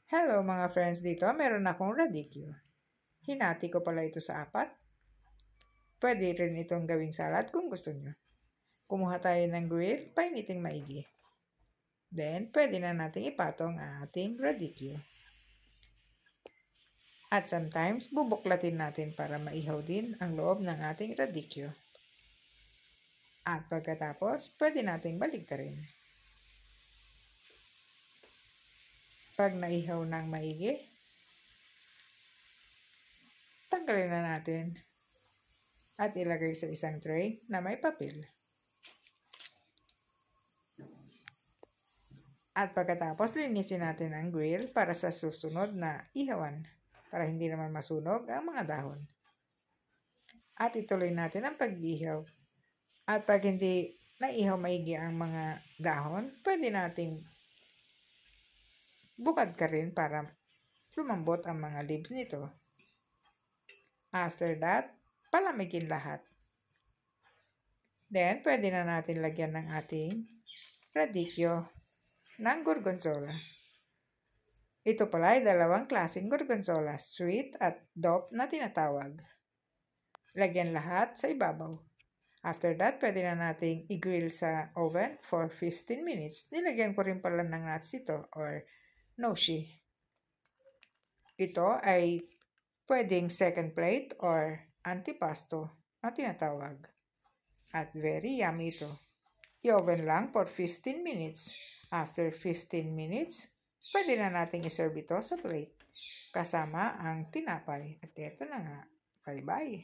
Hello mga friends, dito meron akong radicchio. Hinati ko pala ito sa 4. Pwede rin itong gawing salad kung gusto nyo. Kumuha tayo ng grill, painiting maigi. Then, pwede na natin ipatong ang ating radicchio. At sometimes, bubuklatin natin para maihaw din ang loob ng ating radicchio. At pagkatapos, pwede nating baligtarin. Pag naihaw ng maigi, tanggalin na natin at ilagay sa isang tray na may papel. At pagkatapos, linisin natin ang grill para sa susunod na ihawan para hindi naman masunog ang mga dahon. At ituloy natin ang pag-ihaw. At pag hindi naihaw maigi ang mga dahon, pwede nating bukad ka rin para lumambot ang mga leaves nito. After that, palamigin lahat. Then, pwede na natin lagyan ng ating radicchio ng gorgonzola. Ito pala ay dalawang klaseng gorgonzola, sweet at dope na tinatawag. Lagyan lahat sa ibabaw. After that, pwede na nating i-grill sa oven for 15 minutes. Nilagyan ko rin pala ng nuts ito or noshi. Ito ay pwedeng second plate or antipasto na tinatawag. At very yummy ito. I-oven lang for 15 minutes. After 15 minutes, pwede na nating iserve ito sa plate kasama ang tinapay. At ito na nga. Bye-bye!